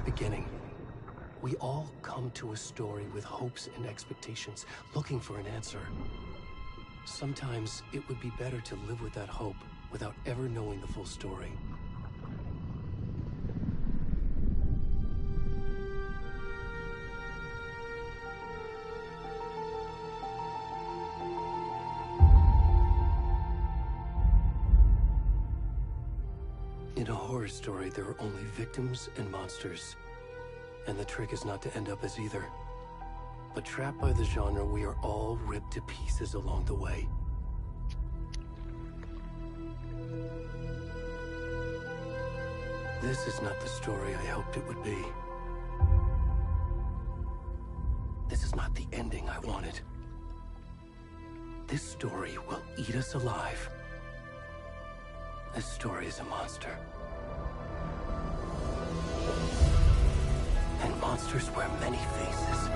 the beginning. We all come to a story with hopes and expectations, looking for an answer. Sometimes it would be better to live with that hope without ever knowing the full story. In a horror story, there are only victims and monsters. And the trick is not to end up as either. But trapped by the genre, we are all ripped to pieces along the way. This is not the story I hoped it would be. This is not the ending I wanted. This story will eat us alive. This story is a monster. And monsters wear many faces.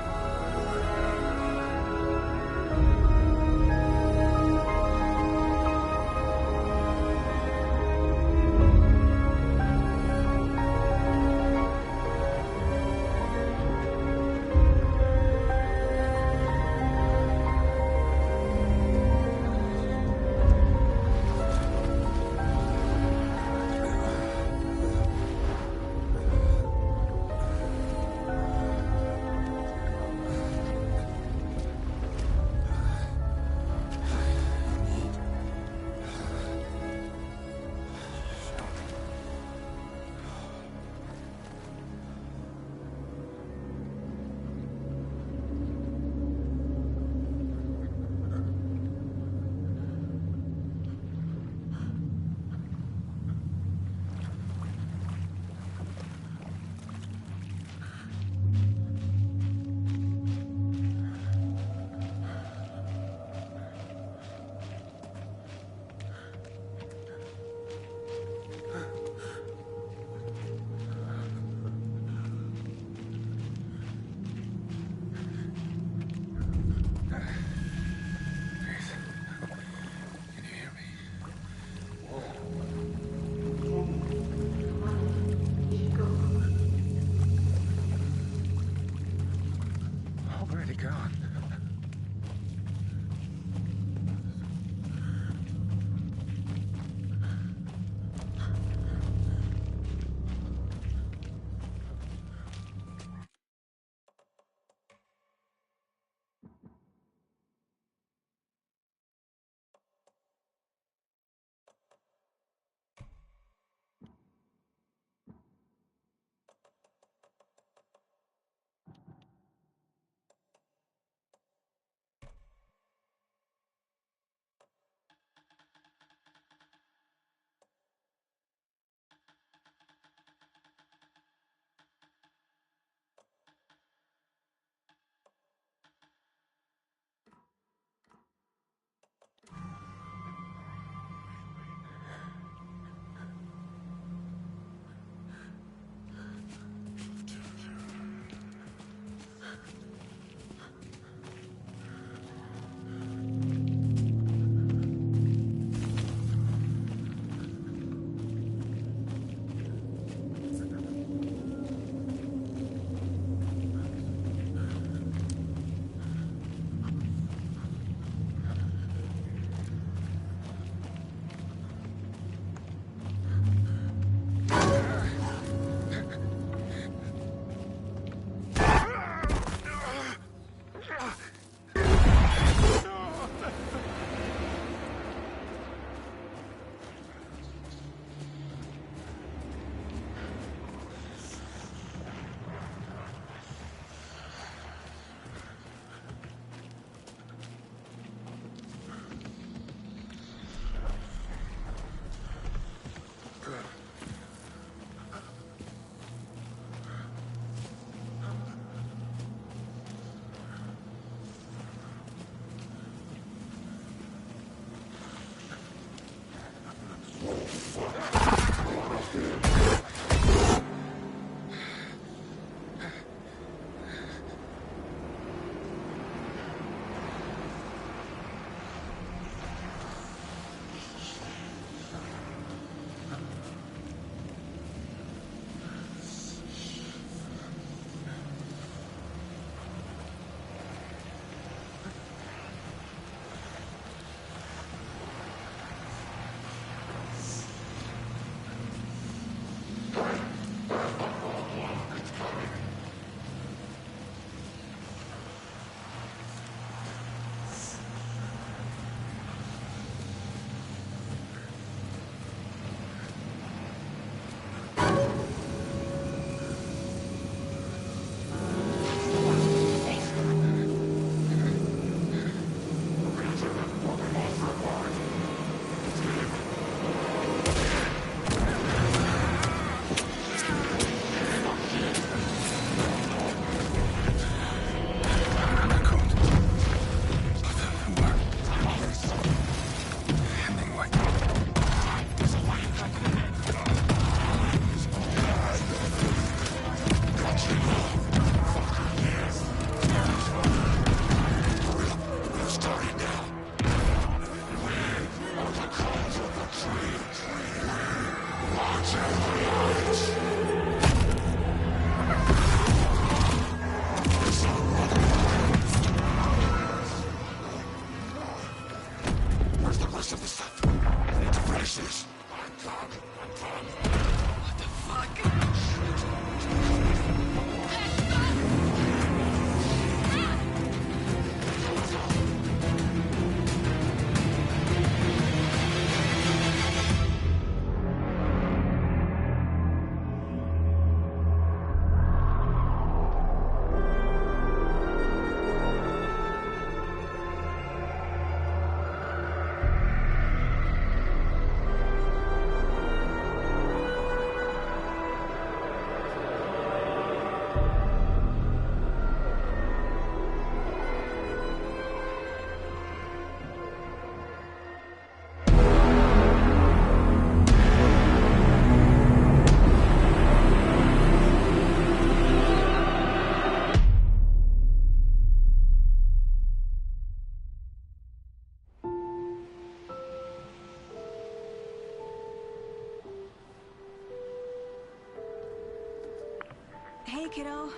Hey, kiddo.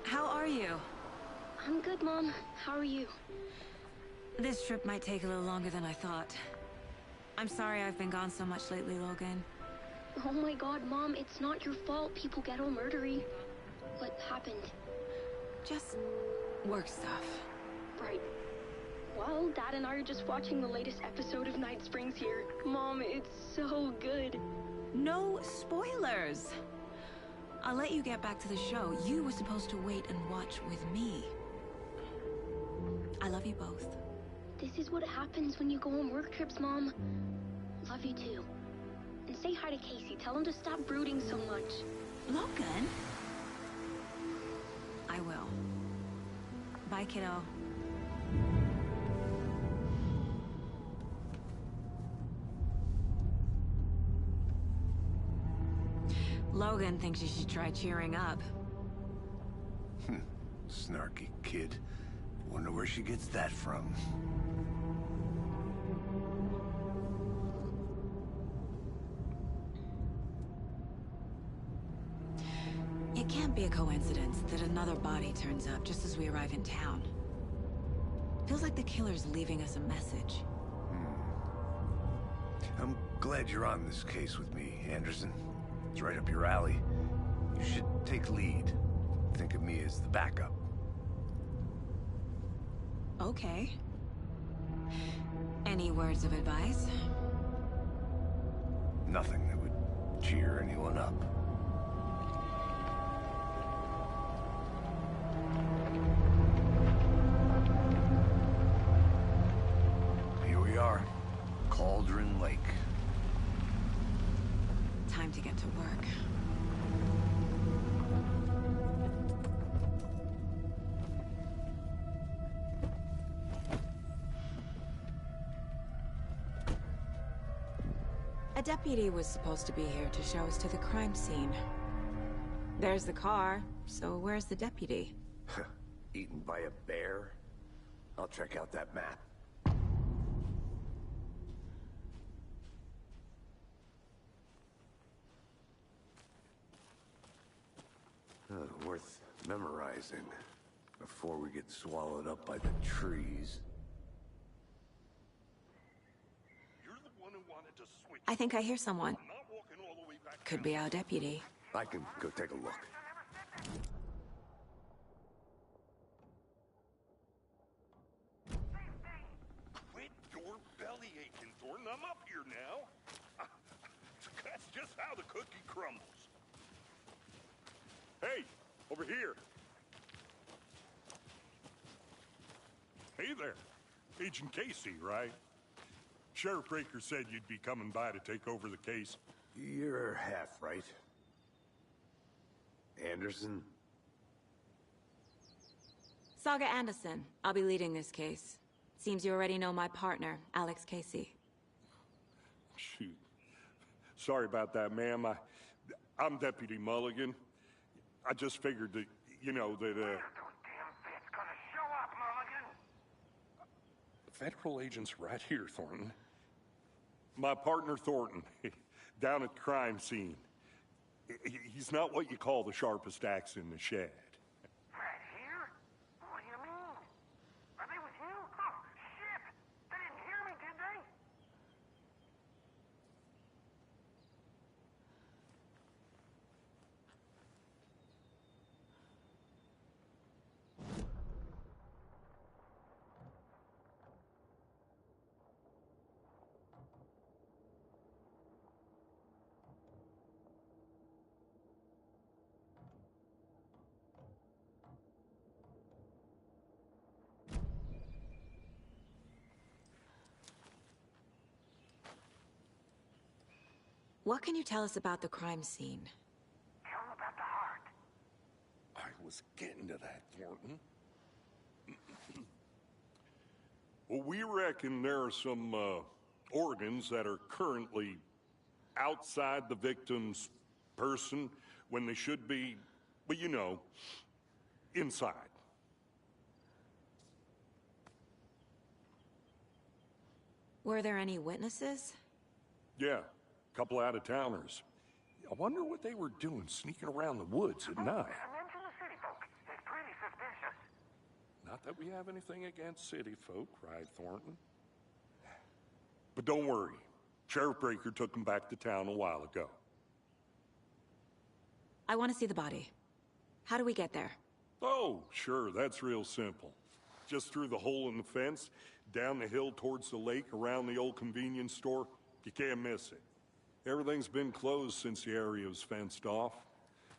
How are you? I'm good, Mom. How are you? This trip might take a little longer than I thought. I'm sorry I've been gone so much lately, Logan. Oh my god, Mom, it's not your fault people get all murdery. What happened? Just work stuff. Right. Well, Dad and I are just watching the latest episode of Night Springs here. Mom, it's so good. No spoilers! I'll let you get back to the show. You were supposed to wait and watch with me. I love you both. This is what happens when you go on work trips, Mom. Love you too. And say hi to Casey. Tell him to stop brooding so much. Logan? I will. Bye, kiddo. Logan thinks you should try cheering up. Snarky kid. Wonder where she gets that from. It can't be a coincidence that another body turns up just as we arrive in town. Feels like the killer's leaving us a message. I'm glad you're on this case with me, Anderson. It's right up your alley. You should take lead. Think of me as the backup. Okay. Any words of advice? Nothing that would cheer anyone up. Here we are. Cauldron Lake. Time to get to work. A deputy was supposed to be here to show us to the crime scene. There's the car, so where's the deputy? Eaten by a bear? I'll check out that map. Worth memorizing before we get swallowed up by the trees. You're the one who wanted to switch. I think I hear someone. I'm not walking all the way back. Could be our deputy. I can go take a look. Quit your belly aching, Thornton. I'm up here now. That's just how the cookie crumbles. Hey, over here. Hey there. Agent Casey, right? Sheriff Breaker said you'd be coming by to take over the case. You're half right. Anderson? Saga Anderson. I'll be leading this case. Seems you already know my partner, Alex Casey. Shoot. Sorry about that, ma'am. I'm Deputy Mulligan. I just figured that, you know, that, Federal agent's right here, Thornton. My partner, Thornton, down at the crime scene. He's not what you call the sharpest axe in the shed. Right here? What do you mean? Are they with you? Oh, shit! They didn't hear me, did they? What can you tell us about the crime scene? Tell them about the heart. I was getting to that, Thornton. Well, we reckon there are some, organs that are currently outside the victim's person when they should be, well, you know, inside. Were there any witnesses? Yeah, a couple out-of-towners. I wonder what they were doing sneaking around the woods at night. Did I mention Not that we have anything against city folk, right, Thornton? But don't worry. Sheriff Breaker took him back to town a while ago. I want to see the body. How do we get there? Oh, sure, that's real simple. Just through the hole in the fence, down the hill towards the lake, around the old convenience store. You can't miss it. Everything's been closed since the area was fenced off.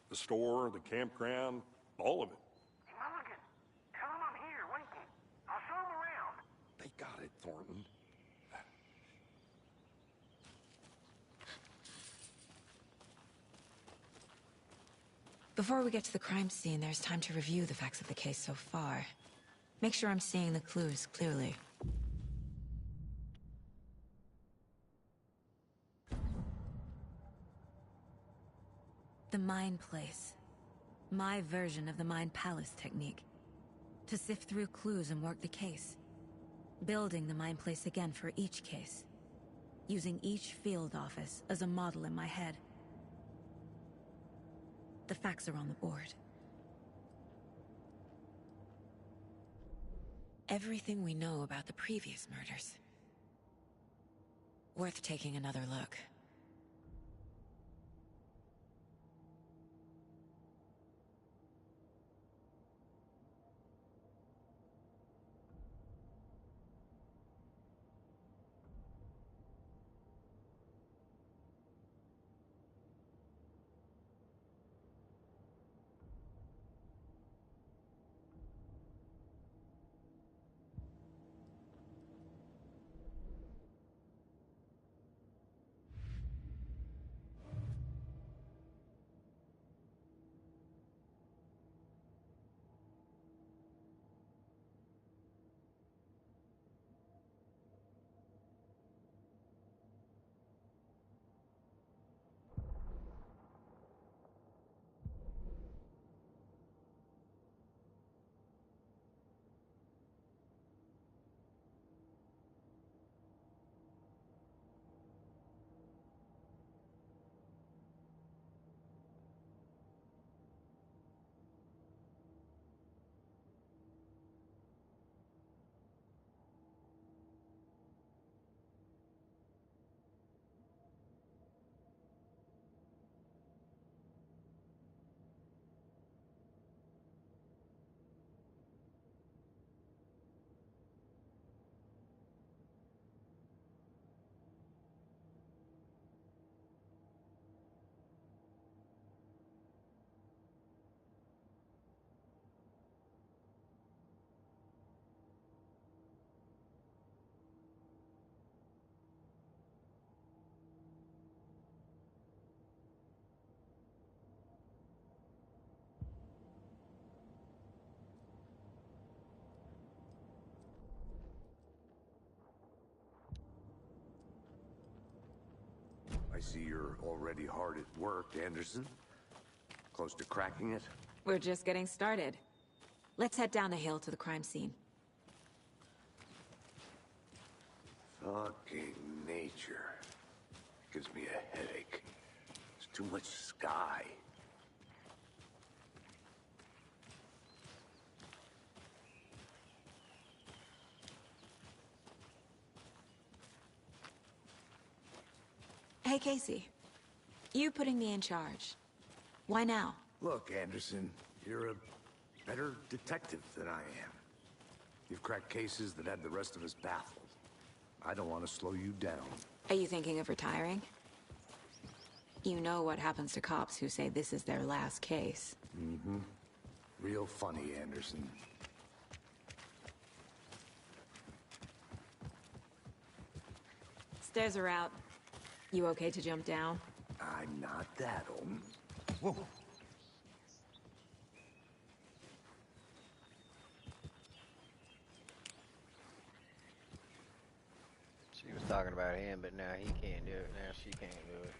The store, the campground, all of it. Hey, Mulligan, tell him I'm here, waiting. I'll show him around. They got it, Thornton. Before we get to the crime scene, there's time to review the facts of the case so far. Make sure I'm seeing the clues clearly. The Mind Place. My version of the Mind Palace technique. To sift through clues and work the case. Building the Mind Place again for each case. Using each field office as a model in my head. The facts are on the board. Everything we know about the previous murders. Worth taking another look. I see you're already hard at work, Anderson. Close to cracking it? We're just getting started. Let's head down the hill to the crime scene. Fucking nature. Gives me a headache. There's too much sky. Hey, Casey. You putting me in charge. Why now? Look, Anderson, you're a better detective than I am. You've cracked cases that had the rest of us baffled. I don't want to slow you down. Are you thinking of retiring? You know what happens to cops who say this is their last case. Mm-hmm. Real funny, Anderson. Stairs are out. You okay to jump down? I'm not that old. Whoa. She was talking about him, but now he can't do it. Now she can't do it.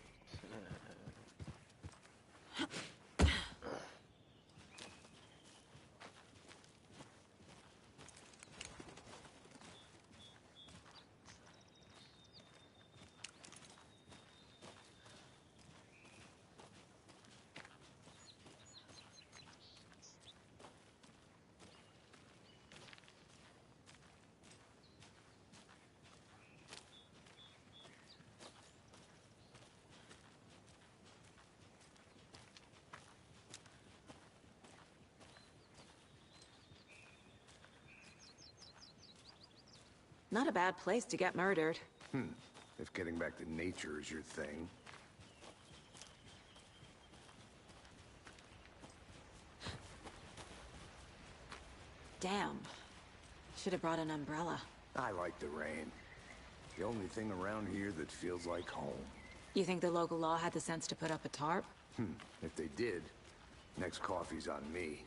Not a bad place to get murdered. If getting back to nature is your thing. Damn. Should have brought an umbrella. I like the rain. The only thing around here that feels like home. You think the local law had the sense to put up a tarp? If they did, next coffee's on me.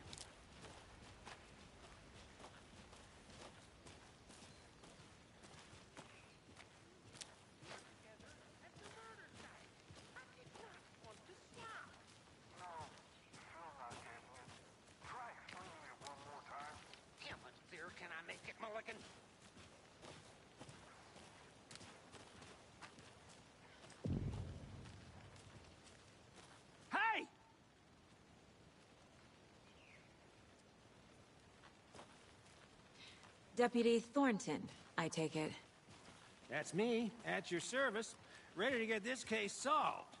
Can I make it, Mulligan? Hey! Deputy Thornton, I take it. That's me, at your service, ready to get this case solved.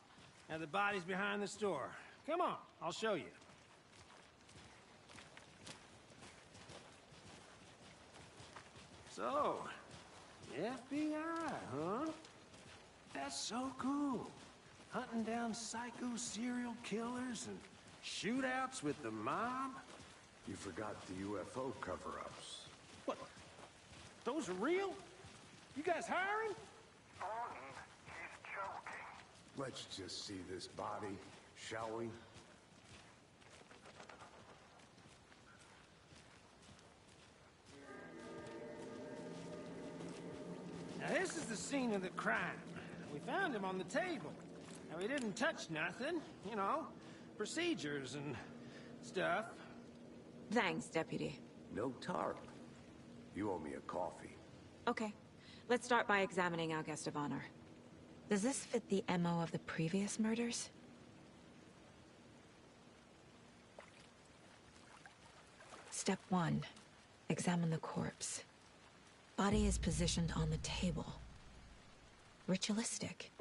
Now the body's behind the store. Come on, I'll show you. So, FBI, huh? That's so cool. Hunting down psycho serial killers and shootouts with the mob? You forgot the UFO cover-ups. What? Those are real? You guys hiring? Thornton, he's joking. Let's just see this body, shall we? Now this is the scene of the crime. We found him on the table. Now he didn't touch nothing, you know, procedures and stuff. Thanks, Deputy. No tarp. You owe me a coffee. Okay. Let's start by examining our guest of honor. Does this fit the MO of the previous murders? Step 1. Examine the corpse. Body is positioned on the table. Ritualistic.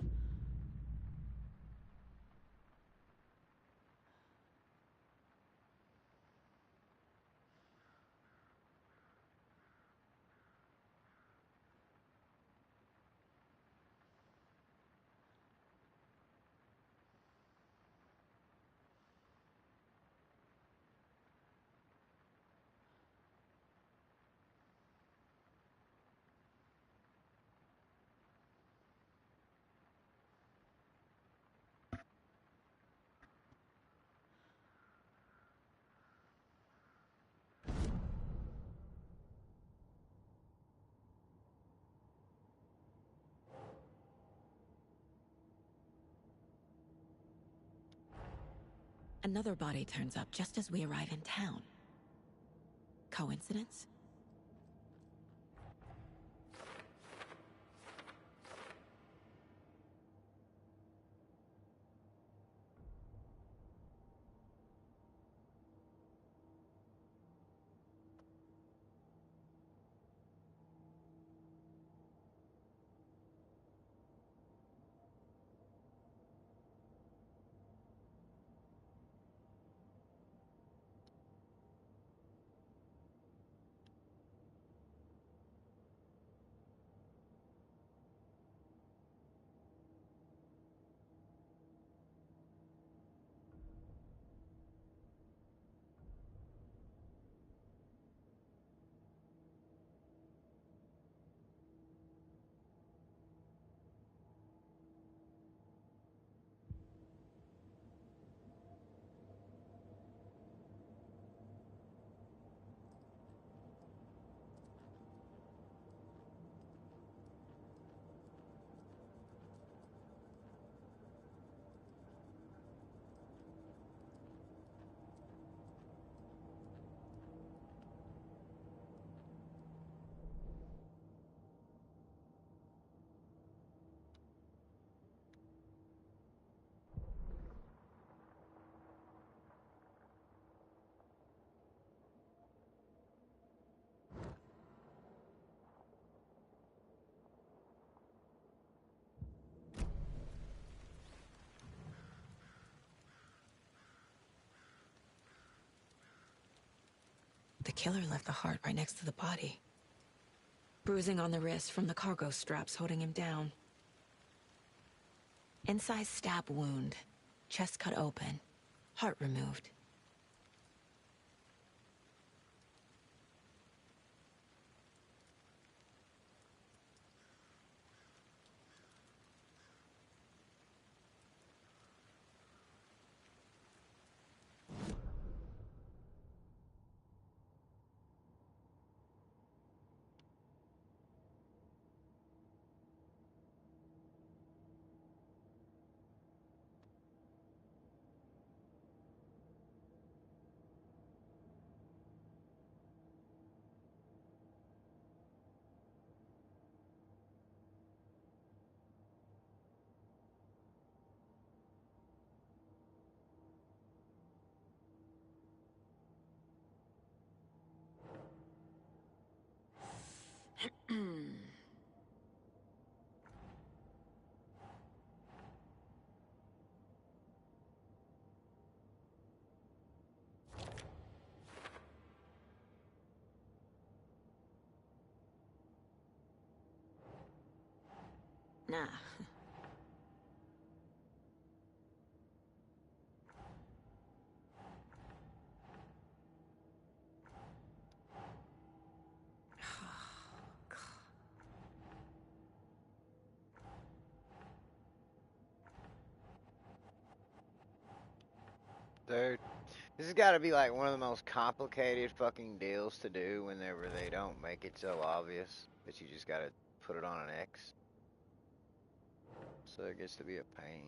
Another body turns up just as we arrive in town. Coincidence? The killer left the heart right next to the body. bruising on the wrist from the cargo straps holding him down. Incised stab wound, chest cut open, heart removed. Nah. Dude, this has got to be like one of the most complicated fucking deals to do whenever they don't make it so obvious that you just gotta put it on an X. So it gets to be a pain.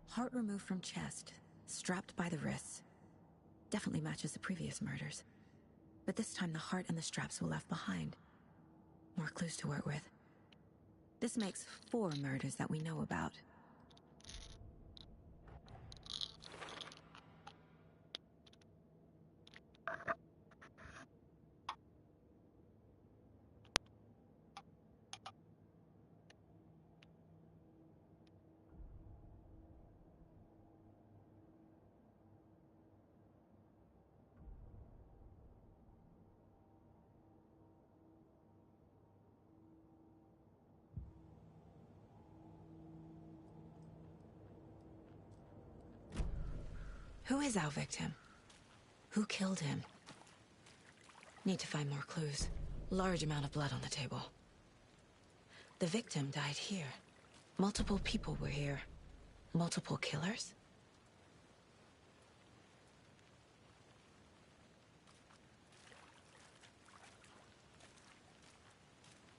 Heart removed from chest, strapped by the wrists. Definitely matches the previous murders. But this time the heart and the straps were left behind. More clues to work with. This makes 4 murders that we know about. Who is our victim? Who killed him? Need to find more clues. Large amount of blood on the table. The victim died here. Multiple people were here. Multiple killers?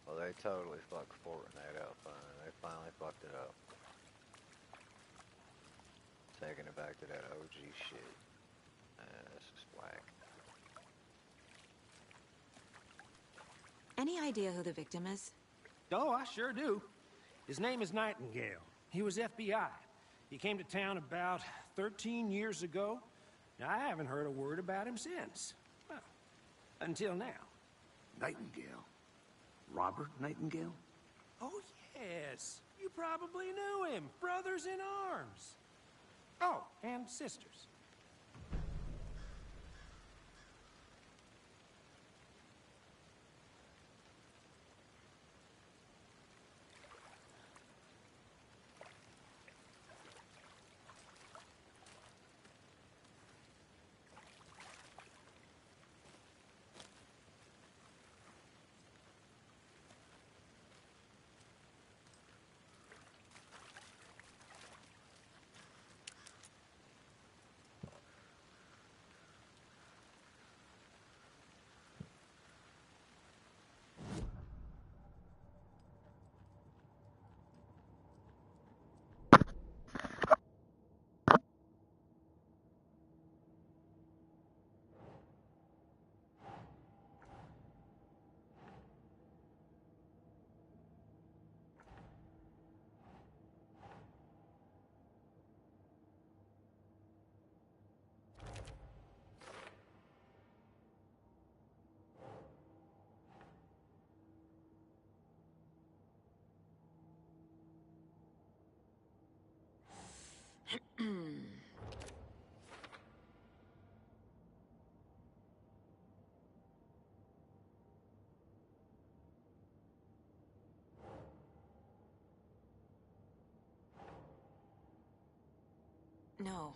Well, they totally fucked Fortnite up. They finally fucked it up. Taking it back to that OG shit. This is whack. Any idea who the victim is? Oh, I sure do. His name is Nightingale. He was FBI. He came to town about 13 years ago. Now, I haven't heard a word about him since. Well, until now. Nightingale? Robert Nightingale? Oh, yes. You probably knew him. Brothers in arms. Oh, and sisters. No.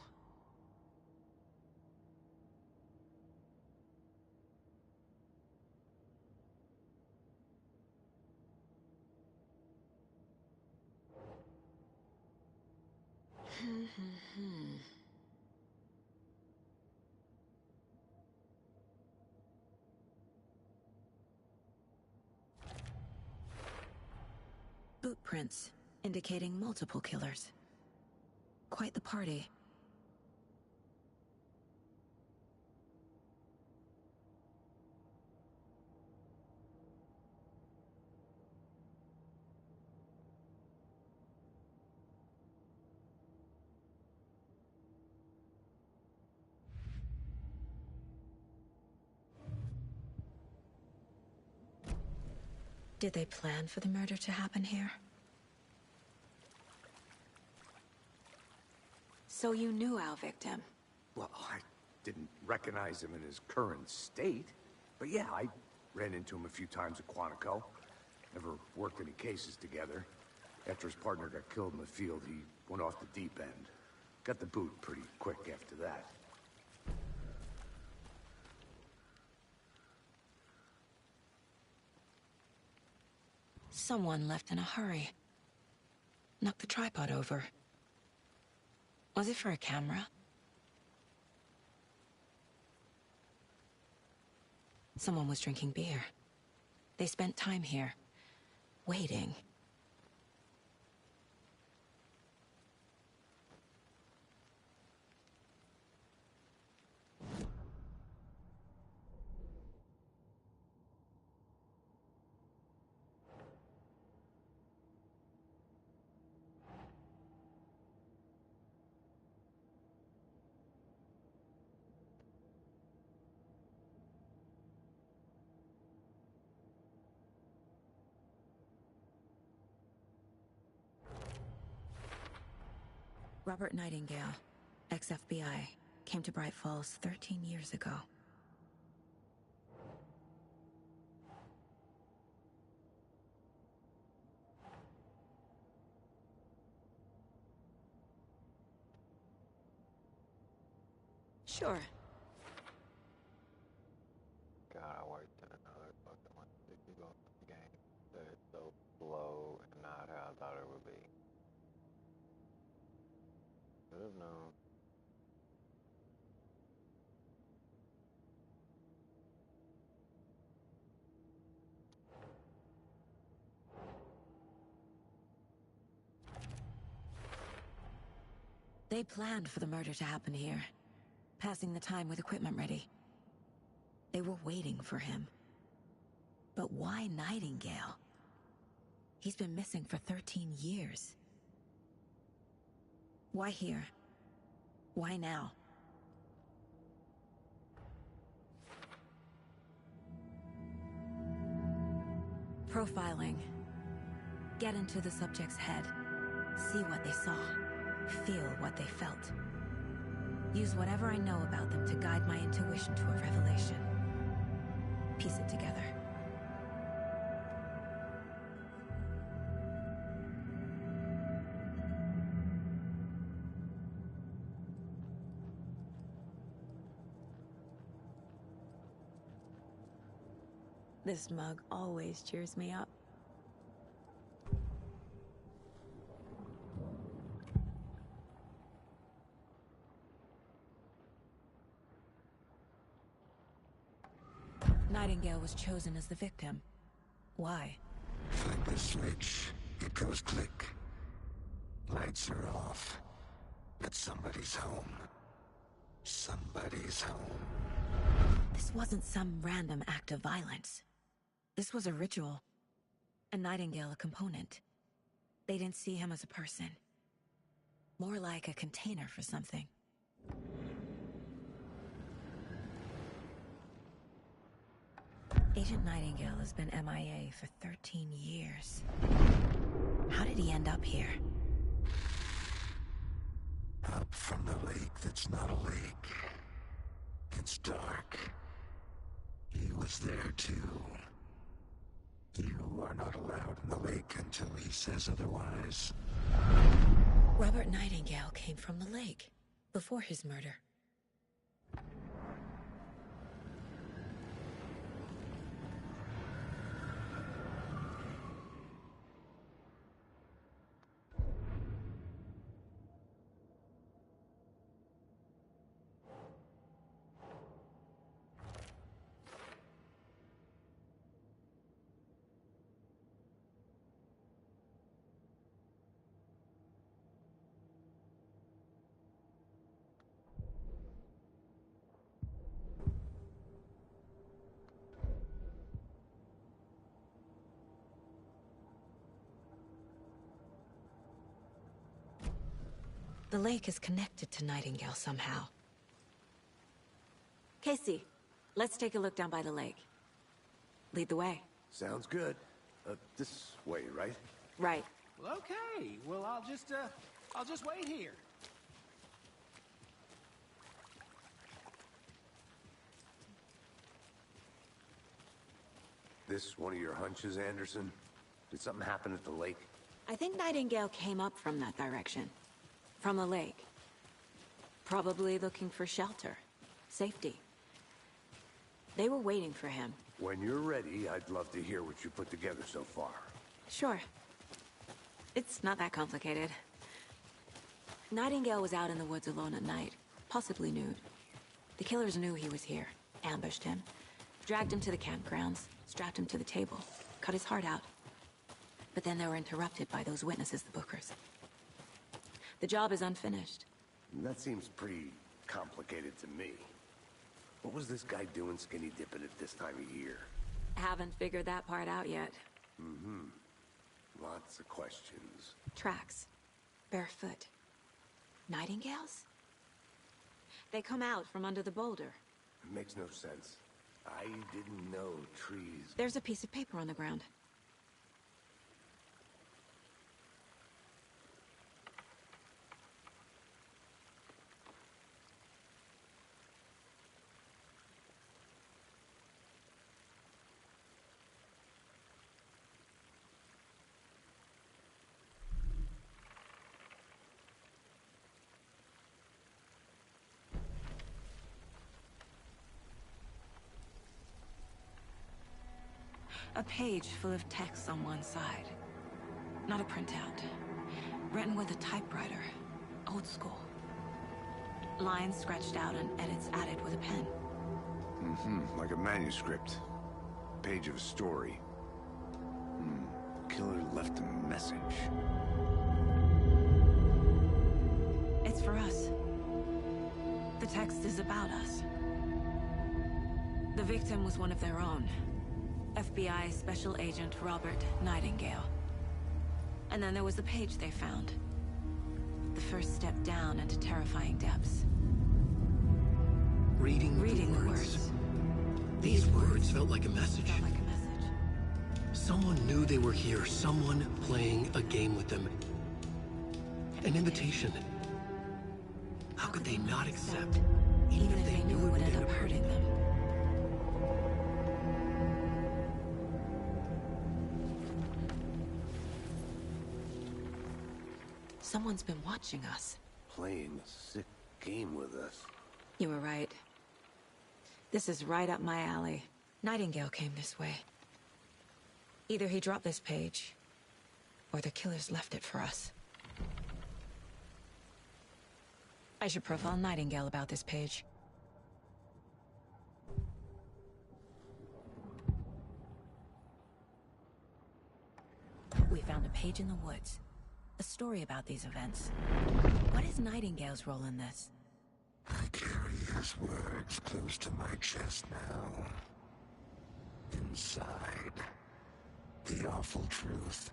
Boot prints, indicating multiple killers. Quite the party. Did they plan for the murder to happen here? So you knew our victim? Well, I didn't recognize him in his current state. But yeah, I ran into him a few times at Quantico. Never worked any cases together. After his partner got killed in the field, he went off the deep end. Got the boot pretty quick after that. Someone left in a hurry. Knocked the tripod over. Was it for a camera? Someone was drinking beer. They spent time here, waiting. Robert Nightingale, ex-FBI, came to Bright Falls 13 years ago. Sure. God, I worked in another fucking 160 game that is so slow and not how I thought it would be. Should have known. They planned for the murder to happen here, passing the time with equipment ready. They were waiting for him. But why Nightingale? He's been missing for 13 years. Why here? Why now? Profiling. Get into the subject's head. See what they saw. Feel what they felt. Use whatever I know about them to guide my intuition to a revelation. Piece it together. This mug always cheers me up. Nightingale was chosen as the victim. Why? Flip the switch, it goes click. Lights are off. But somebody's home. Somebody's home. This wasn't some random act of violence. This was a ritual. And Nightingale a component. They didn't see him as a person. More like a container for something. Agent Nightingale has been MIA for 13 years. How did he end up here? Up from the lake that's not a lake. It's dark. He was there too. You are not allowed in the lake until he says otherwise. Robert Nightingale came from the lake. before his murder. The lake is connected to Nightingale somehow. Casey, let's take a look down by the lake. Lead the way. Sounds good. This way, right? Right. Well, okay. Well, I'll just wait here. This one of your hunches, Anderson? Did something happen at the lake? I think Nightingale came up from that direction. From the lake. Probably looking for shelter. Safety. They were waiting for him. When you're ready, I'd love to hear what you put together so far. Sure. It's not that complicated. Nightingale was out in the woods alone at night, possibly nude. The killers knew he was here, ambushed him, dragged him to the campgrounds, strapped him to the table, cut his heart out. But then they were interrupted by those witnesses, the Bookers. The job is unfinished. That seems pretty complicated to me. What was this guy doing skinny dipping at this time of year? Haven't figured that part out yet. Mm-hmm. Lots of questions. Tracks. Barefoot. Nightingales? They come out from under the boulder. It makes no sense. I didn't know trees... There's a piece of paper on the ground. A page full of text on one side. Not a printout. Written with a typewriter. Old school. Lines scratched out and edits added with a pen. Mm-hmm. Like a manuscript. Page of a story. Killer left a message. It's for us. The text is about us. The victim was one of their own. FBI Special Agent Robert Nightingale. And then there was the page they found. The first step down into terrifying depths. Reading the words. These words felt like a message. Someone knew they were here, someone playing a game with them. An invitation. How could they not accept, even if they knew it would end up hurting them? Someone's been watching us. Playing a sick game with us. You were right. This is right up my alley. Nightingale came this way. Either he dropped this page, or the killers left it for us. I should profile Nightingale about this page. We found a page in the woods. A story about these events. What is Nightingale's role in this? I carry his words close to my chest now. Inside, the awful truth.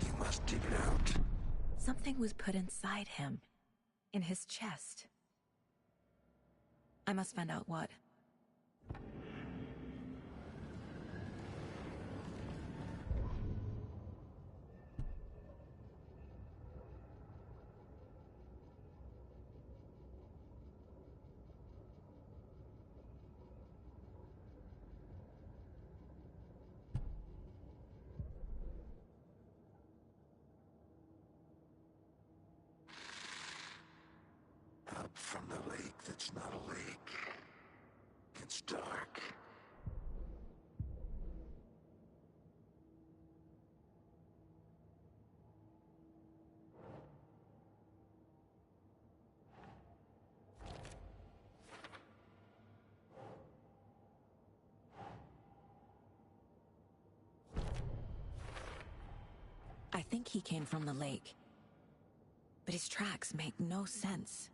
You must dig it out. Something was put inside him. In his chest. I must find out what. that's not a lake. It's dark. I think he came from the lake. But his tracks make no sense.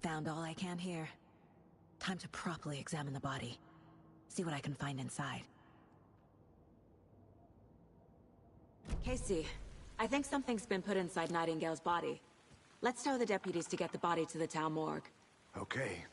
Found all I can here. Time to properly examine the body. See what I can find inside. Casey, I think something's been put inside Nightingale's body. Let's tell the deputies to get the body to the town morgue. Okay.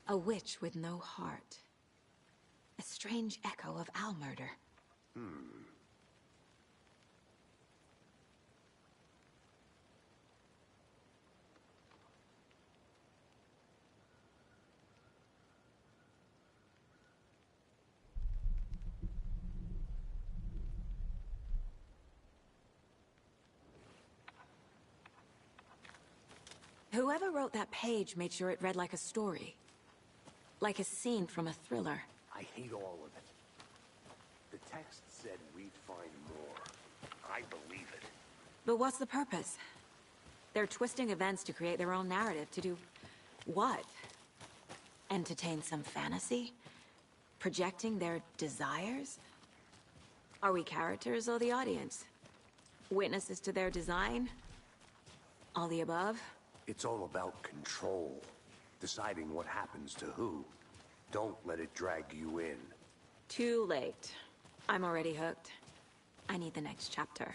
A witch with no heart. A strange echo of Al murder. Whoever wrote that page made sure it read like a story. Like a scene from a thriller. I hate all of it. The text said we'd find more. I believe it. But what's the purpose? They're twisting events to create their own narrative. To do what? Entertain some fantasy? Projecting their desires? Are we characters or the audience? Witnesses to their design? All the above? It's all about control. Deciding what happens to who. Don't let it drag you in. Too late. I'm already hooked. I need the next chapter.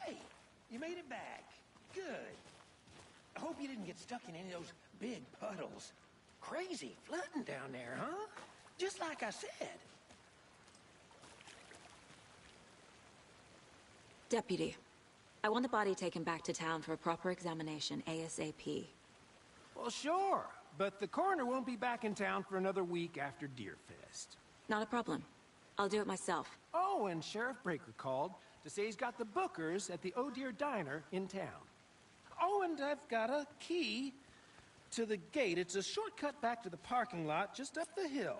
Hey, you made it back. Good. I hope you didn't get stuck in any of those big puddles. Crazy flooding down there, huh? Just like I said. Deputy, I want the body taken back to town for a proper examination ASAP. Well, sure. But the coroner won't be back in town for another week after Deerfest. Not a problem. I'll do it myself. Oh, and Sheriff Breaker called to say he's got the bookers at the Oh Deer Diner in town. Oh, and I've got a key to the gate. It's a shortcut back to the parking lot just up the hill.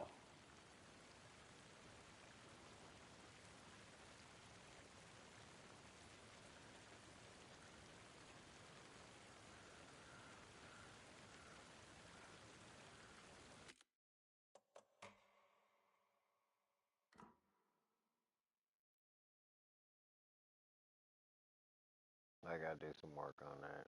I gotta do some work on that.